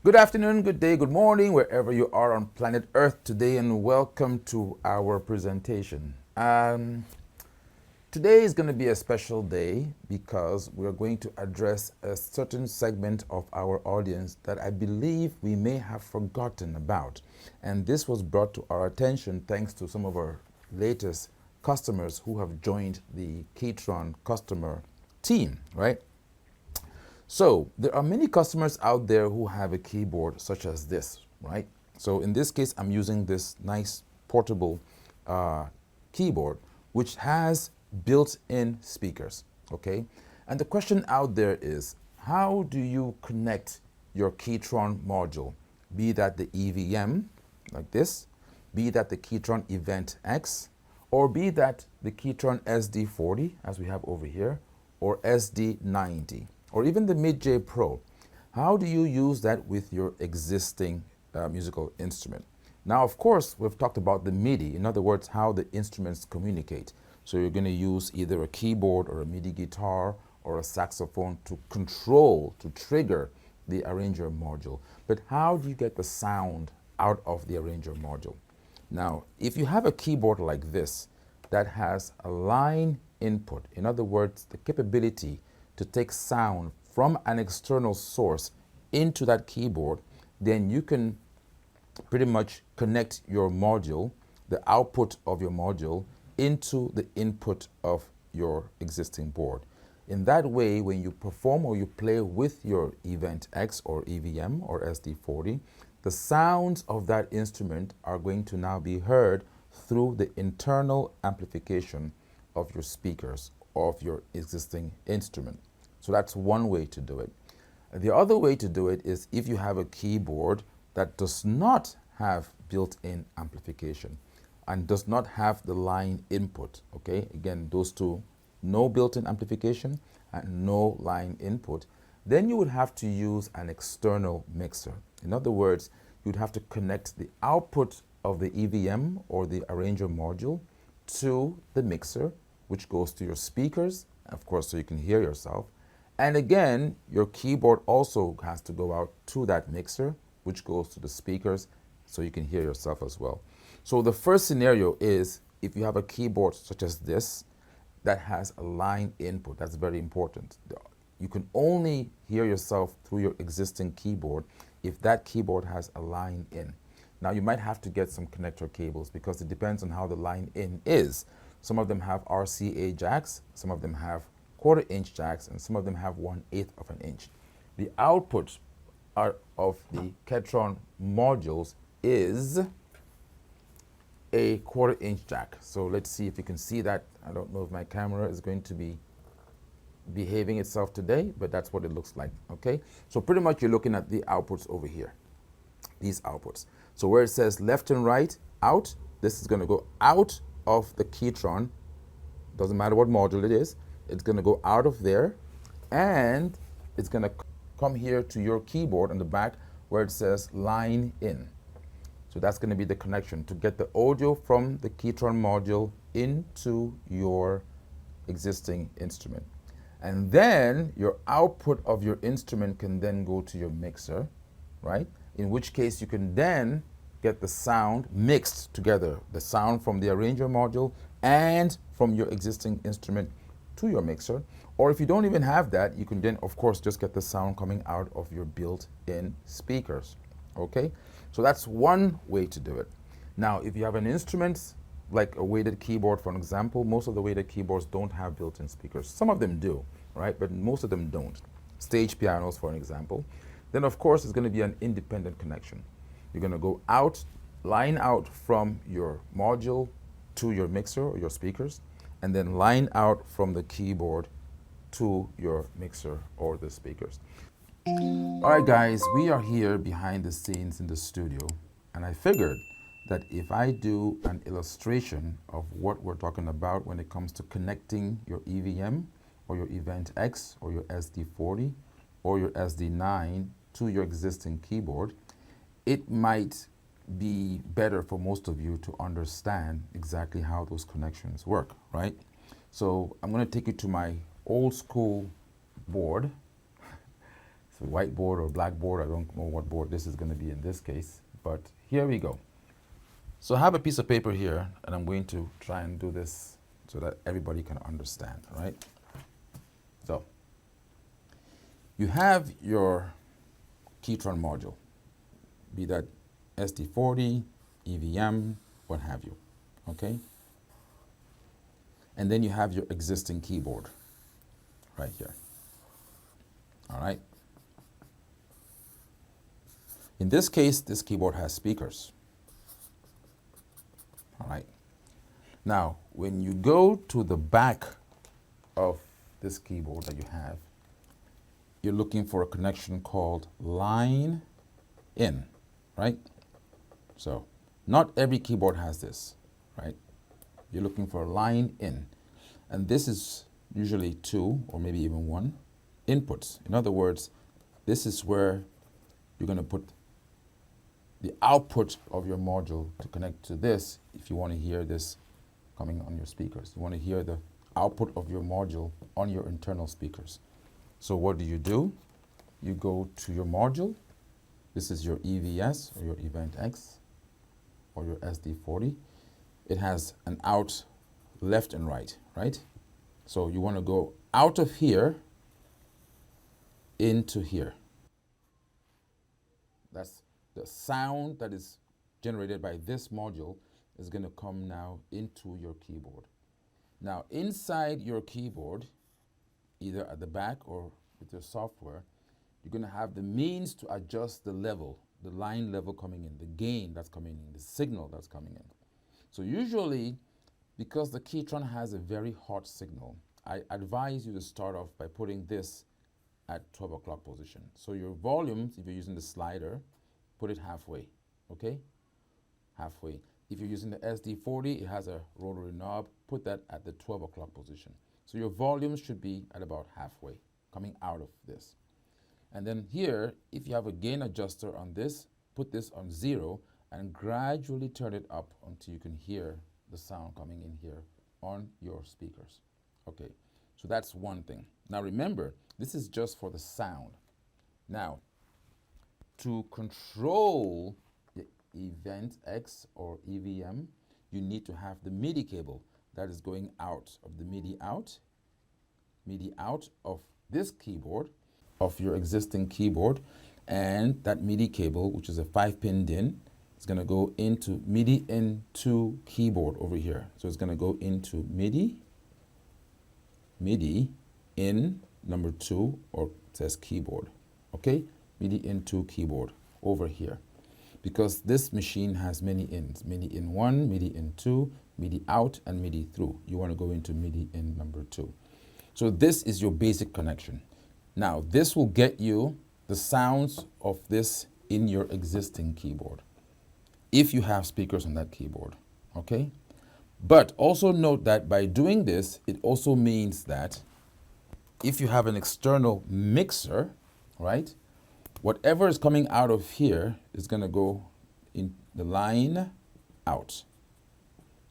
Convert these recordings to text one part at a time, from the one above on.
Good afternoon, good day, good morning, wherever you are on planet Earth today, and welcome to our presentation. Today is going to be a special day because we are going to address a certain segment of our audience that I believe we may have forgotten about. And this was brought to our attention thanks to some of our latest customers who have joined the KETRON customer team, right? So there are many customers out there who have a keyboard such as this, right? So in this case, I'm using this nice portable keyboard, which has built-in speakers, okay? And the question out there is, how do you connect your KETRON module? Be that the EVM, like this, be that the KETRON Event X, or be that the KETRON SD40, as we have over here, or SD90. Or even the Mid-J Pro. How do you use that with your existing musical instrument? Now, of course, we've talked about the MIDI, in other words, how the instruments communicate. So you're going to use either a keyboard or a MIDI guitar or a saxophone to control, to trigger the arranger module. But how do you get the sound out of the arranger module? Now, if you have a keyboard like this that has a line input, in other words, the capability to take sound from an external source into that keyboard, then you can pretty much connect your module, the output of your module, into the input of your existing board. In that way, when you perform or you play with your Event X or EVM or SD40, the sounds of that instrument are going to now be heard through the internal amplification of your speakers of your existing instrument. So that's one way to do it. The other way to do it is if you have a keyboard that does not have built-in amplification and does not have the line input, okay? Again, those two, no built-in amplification and no line input, then you would have to use an external mixer. In other words, you'd have to connect the output of the EVM or the arranger module to the mixer, which goes to your speakers, of course, so you can hear yourself. And again, your keyboard also has to go out to that mixer, which goes to the speakers, so you can hear yourself as well. So the first scenario is if you have a keyboard such as this that has a line input. That's very important. You can only hear yourself through your existing keyboard if that keyboard has a line in. Now you might have to get some connector cables because it depends on how the line in is. Some of them have RCA jacks, some of them have 1/4 inch jacks, and some of them have 1/8 of an inch. The output of the KETRON modules is a 1/4 inch jack. So let's see if you can see that. I don't know if my camera is going to be behaving itself today, but that's what it looks like, okay? So pretty much you're looking at the outputs over here, these outputs. So where it says left and right, out, this is going to go out of the KETRON, doesn't matter what module it is, it's going to go out of there, and it's going to come here to your keyboard on the back where it says line in. So that's going to be the connection to get the audio from the KETRON module into your existing instrument. And then your output of your instrument can then go to your mixer, right? In which case you can then get the sound mixed together, the sound from the arranger module and from your existing instrument to your mixer. Or if you don't even have that, you can then, of course, just get the sound coming out of your built-in speakers, okay? So that's one way to do it. Now, if you have an instrument, like a weighted keyboard, for example, most of the weighted keyboards don't have built-in speakers. Some of them do, right? But most of them don't. Stage pianos, for an example. Then, of course, it's going to be an independent connection. You're going to go out, line out from your module to your mixer or your speakers, and then line out from the keyboard to your mixer or the speakers. All right, guys, we are here behind the scenes in the studio, and I figured that if I do an illustration of what we're talking about when it comes to connecting your EVM or your Event X or your SD40 or your SD9 to your existing keyboard, it might be better for most of you to understand exactly how those connections work, right? So I'm going to take you to my old school board. it's a whiteboard or blackboard. I don't know what board this is going to be in this case, but here we go. So I have a piece of paper here, and I'm going to try and do this so that everybody can understand, all right? So you have your KETRON module, be that SD40, EVM, what have you, okay? And then you have your existing keyboard right here, all right? In this case, this keyboard has speakers, all right? Now, when you go to the back of this keyboard that you have, you're looking for a connection called line in, right? So not every keyboard has this, right? You're looking for a line in. And this is usually 2 or maybe even 1 inputs. In other words, this is where you're going to put the output of your module to connect to this if you want to hear this coming on your speakers. You want to hear the output of your module on your internal speakers. So what do? You go to your module. This is your EVS or your Event X or your SD40. It has an out left and right, right? So you want to go out of here into here. That's the sound that is generated by this module is going to come now into your keyboard. Now inside your keyboard, either at the back or with your software, you're going to have the means to adjust the level, the line level coming in, the gain that's coming in, the signal that's coming in. So usually, because the KETRON has a very hot signal, I advise you to start off by putting this at 12 o'clock position. So your volumes, if you're using the slider, put it halfway, okay? Halfway. If you're using the SD40, it has a rotary knob, put that at the 12 o'clock position. So your volumes should be at about halfway, coming out of this. And then here, if you have a gain adjuster on this, put this on 0 and gradually turn it up until you can hear the sound coming in here on your speakers. Okay, so that's one thing. Now remember, this is just for the sound. Now, to control the Event X or EVM, you need to have the MIDI cable that is going out of the MIDI out of this keyboard, of your existing keyboard, and that MIDI cable, which is a 5-pin DIN, is going to go into MIDI into keyboard over here. So it's going to go into MIDI in number 2, or it says keyboard, okay? MIDI into keyboard over here. Because this machine has many ins, MIDI in 1, MIDI in 2, MIDI out, and MIDI through. You want to go into MIDI in number 2. So this is your basic connection. Now, this will get you the sounds of this in your existing keyboard, if you have speakers on that keyboard, okay? But also note that by doing this, it also means that if you have an external mixer, right, whatever is coming out of here is going to go in the line out.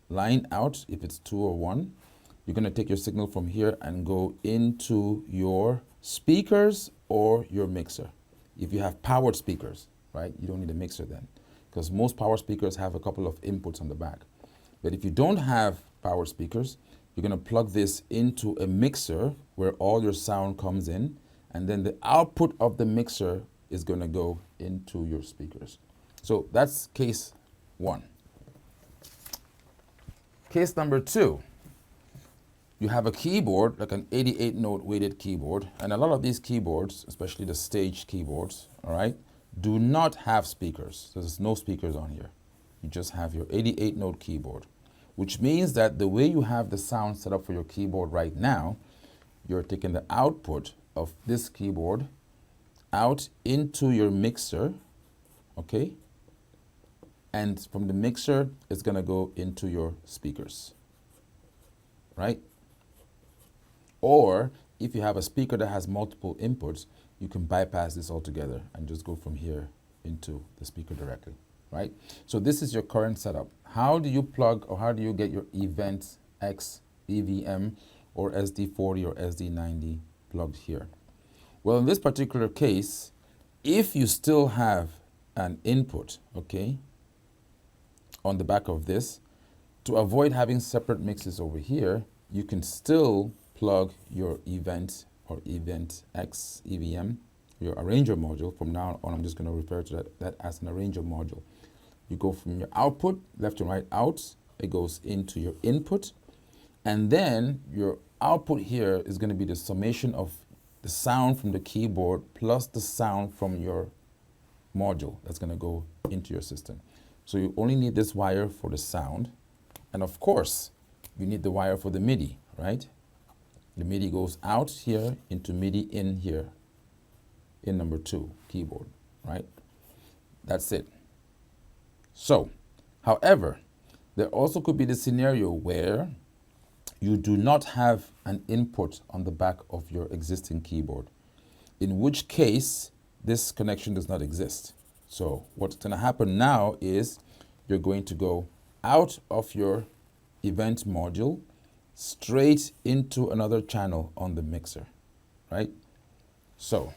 Line out, if it's 2 or 1, you're going to take your signal from here and go into your speakers or your mixer. If you have powered speakers, right, you don't need a mixer then, because most power speakers have a couple of inputs on the back. But if you don't have power speakers, you're going to plug this into a mixer where all your sound comes in, and then the output of the mixer is going to go into your speakers. So that's case 1. Case number 2. You have a keyboard, like an 88-note weighted keyboard, and a lot of these keyboards, especially the stage keyboards, all right, do not have speakers. So there's no speakers on here. You just have your 88-note keyboard, which means that the way you have the sound set up for your keyboard right now, you're taking the output of this keyboard out into your mixer, okay? And from the mixer, it's gonna go into your speakers, right? Or if you have a speaker that has multiple inputs, you can bypass this altogether and just go from here into the speaker directly, right? So this is your current setup. How do you plug, or how do you get your Event X, EVM, or SD40 or SD90 plugged here? Well, in this particular case, if you still have an input, okay, on the back of this, to avoid having separate mixes over here, you can still plug your event or event X EVM, your arranger module. From now on, I'm just going to refer to that as an arranger module. You go from your output, left and right out, it goes into your input, and then your output here is going to be the summation of the sound from the keyboard plus the sound from your module that's going to go into your system. So you only need this wire for the sound, and of course you need the wire for the MIDI, right? The MIDI goes out here into MIDI in here, in number 2 keyboard, right? That's it. So, however, there also could be the scenario where you do not have an input on the back of your existing keyboard, in which case this connection does not exist. So what's going to happen now is you're going to go out of your event module straight into another channel on the mixer, right? So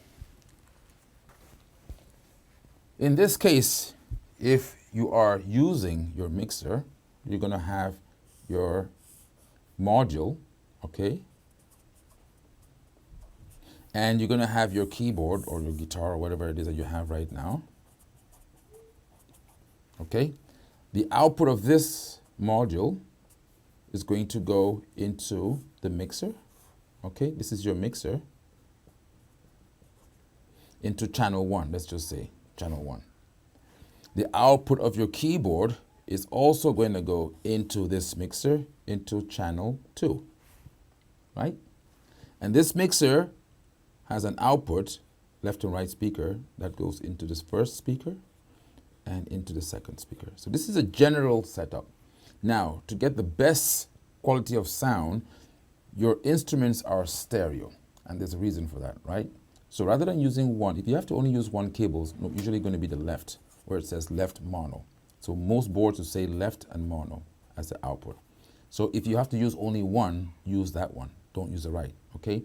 in this case, if you are using your mixer, you're going to have your module, okay? And you're going to have your keyboard or your guitar or whatever it is that you have right now, okay? The output of this module is going to go into the mixer, okay? This is your mixer, into channel 1, let's just say channel 1. The output of your keyboard is also going to go into this mixer, into channel 2, right? And this mixer has an output, left and right speaker, that goes into this first speaker and into the second speaker. So this is a general setup. Now, to get the best quality of sound, your instruments are stereo, and there's a reason for that, right? So rather than using one, if you have to only use one cable, it's usually going to be the left, where it says left mono. So most boards will say left and mono as the output. So if you have to use only one, use that one. Don't use the right, okay?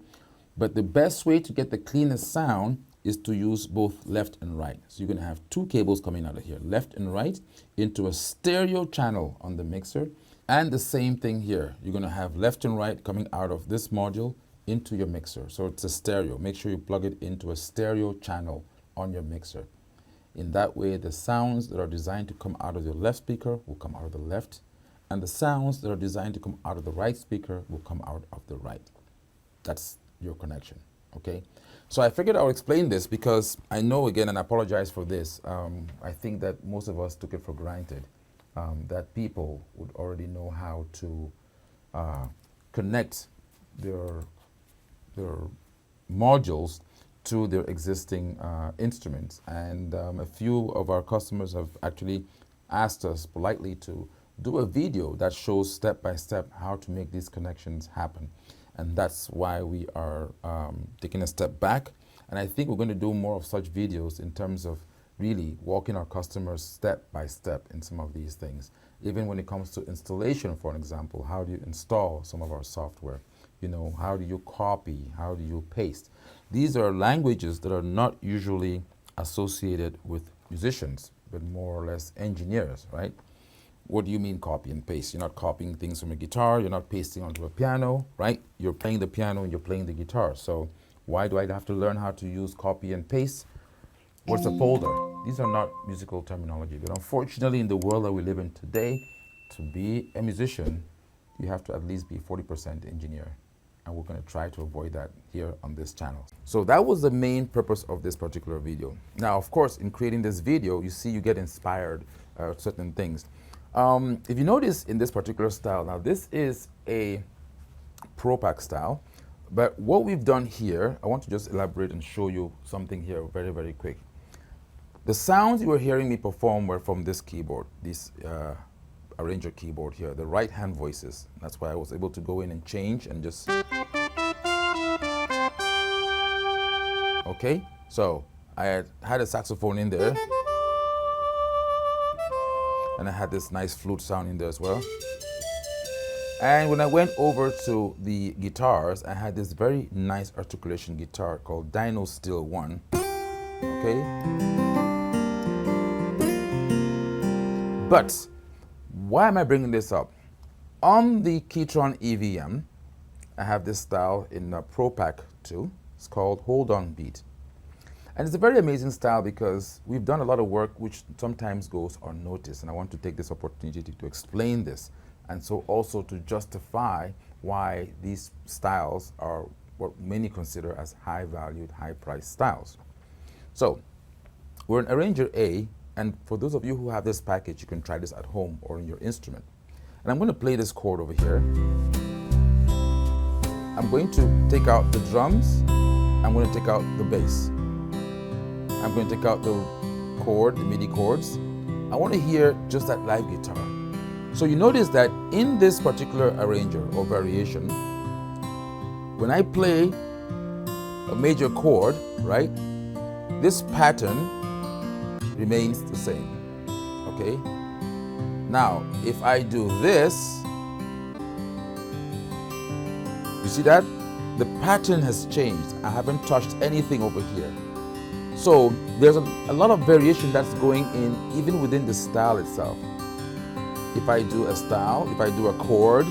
But the best way to get the cleanest sound is to use both left and right. So you're going to have 2 cables coming out of here, left and right, into a stereo channel on the mixer. And the same thing here. You're going to have left and right coming out of this module into your mixer. So it's a stereo. Make sure you plug it into a stereo channel on your mixer. In that way, the sounds that are designed to come out of your left speaker will come out of the left, and the sounds that are designed to come out of the right speaker will come out of the right. That's your connection, okay? So I figured I would explain this because I know, again, and I apologize for this, I think that most of us took it for granted that people would already know how to connect their modules to their existing instruments. And a few of our customers have actually asked us politely to do a video that shows step by step how to make these connections happen. And that's why we are taking a step back. And I think we're going to do more of such videos in terms of really walking our customers step by step in some of these things. Even when it comes to installation, for an example, how do you install some of our software? You know, how do you copy? How do you paste? These are languages that are not usually associated with musicians, but more or less engineers, right? What do you mean copy and paste? You're not copying things from a guitar, you're not pasting onto a piano, right? You're playing the piano and you're playing the guitar. So why do I have to learn how to use copy and paste? What's a folder? These are not musical terminology, but unfortunately in the world that we live in today, to be a musician, you have to at least be 40% engineer. And we're going to try to avoid that here on this channel. So that was the main purpose of this particular video. Now, of course, in creating this video, you see you get inspired certain things. If you notice in this particular style, now this is a Pro Pack style, but what we've done here, I want to just elaborate and show you something here very, very quick. The sounds you were hearing me perform were from this keyboard, this arranger keyboard here, the right hand voices. That's why I was able to go in and change and just... Okay, so I had a saxophone in there, and I had this nice flute sound in there as well. And when I went over to the guitars, I had this very nice articulation guitar called Dino Steel 1. Okay? But why am I bringing this up? On the KETRON EVM, I have this style in Pro Pack 2. It's called Hold On Beat. And it's a very amazing style because we've done a lot of work which sometimes goes unnoticed. And I want to take this opportunity to explain this. And so also to justify why these styles are what many consider as high-valued, high-priced styles. So we're in Arranger A, and for those of you who have this package, you can try this at home or in your instrument. And I'm going to play this chord over here. I'm going to take out the drums. I'm going to take out the bass. I'm going to take out the chord, the MIDI chords. I want to hear just that live guitar. So you notice that in this particular arranger or variation, when I play a major chord, right, this pattern remains the same, okay? Now, if I do this, you see that? The pattern has changed. I haven't touched anything over here. So there's a lot of variation that's going in even within the style itself. If I do a style, if I do a chord,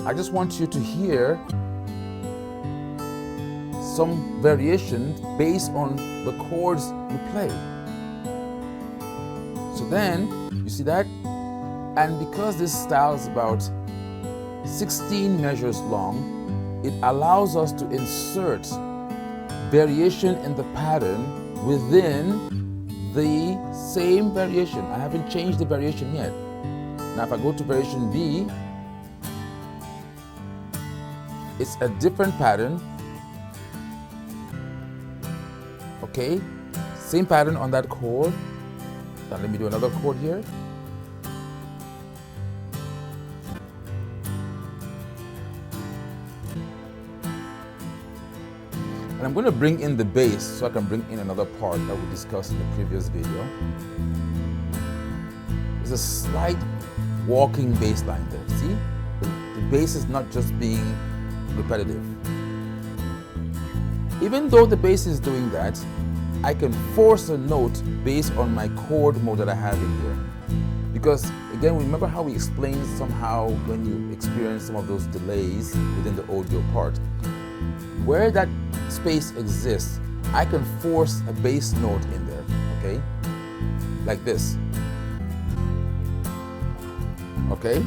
I just want you to hear some variation based on the chords you play. So then, you see that? And because this style is about 16 measures long, it allows us to insert variation in the pattern within the same variation. I haven't changed the variation yet. Now if I go to variation B, it's a different pattern. Okay, same pattern on that chord. Now let me do another chord here. And I'm going to bring in the bass so I can bring in another part that we discussed in the previous video. There's a slight walking bass line there. See? The bass is not just being repetitive. Even though the bass is doing that, I can force a note based on my chord mode that I have in here. Because again, remember how we explained somehow when you experience some of those delays within the audio part. Where that space exists, I can force a bass note in there, okay? Like this. Okay?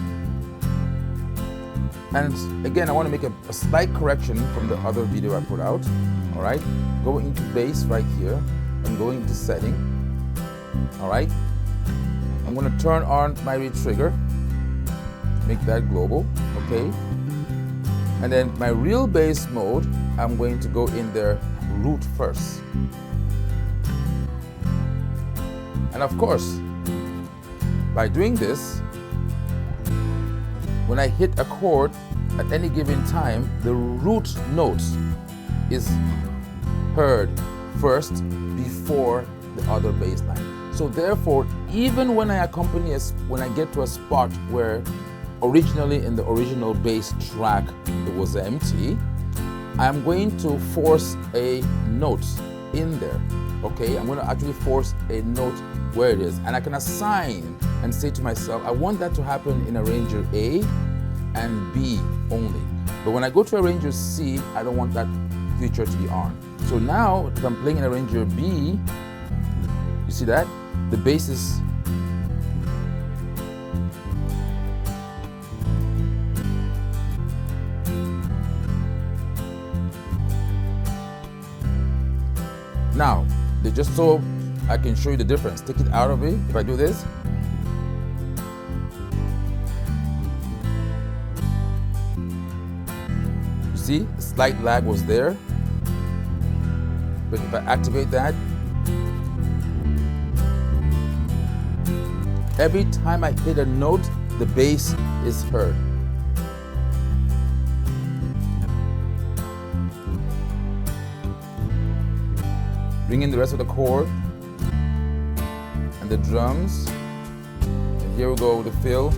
And again, I want to make a slight correction from the other video I put out. All right? Go into bass right here and go into setting. All right? I'm going to turn on my reed trigger. Make that global, okay? And then my real bass mode, I'm going to go in there root first. And of course, by doing this, when I hit a chord at any given time, the root note is heard first before the other bass line. So therefore, even when I when I get to a spot where originally in the original bass track it was empty, I'm going to force a note in there. Okay, I'm going to actually force a note where it is, and I can assign and say to myself, I want that to happen in Arranger A and B only. But when I go to Arranger C, I don't want that feature to be on. So now, if I'm playing in Arranger B, you see that? The bass is now, just so I can show you the difference. Take it out of it. If I do this, you see, a slight lag was there. But if I activate that, every time I hit a note, the bass is heard. Bring in the rest of the chord and the drums. And here we go with the fill.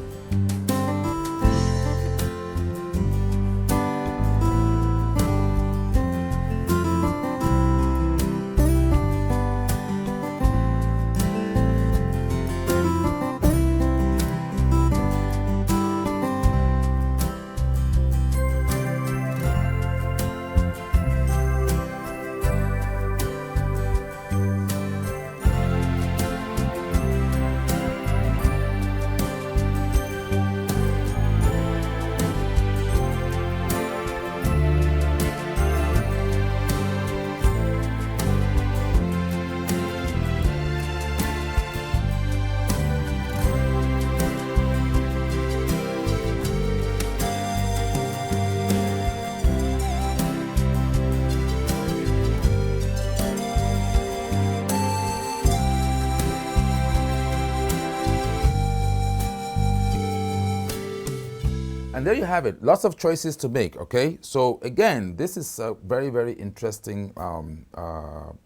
And there you have it, lots of choices to make, okay? So again, this is a very, very interesting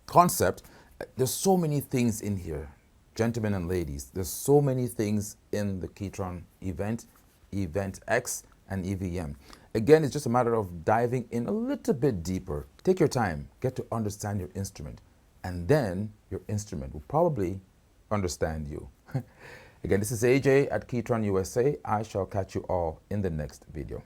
concept. There's so many things in here, gentlemen and ladies. There's so many things in the KETRON event, Event X, and EVM. Again, it's just a matter of diving in a little bit deeper. Take your time, get to understand your instrument, and then your instrument will probably understand you. Again, this is AJ at KETRON USA. I shall catch you all in the next video.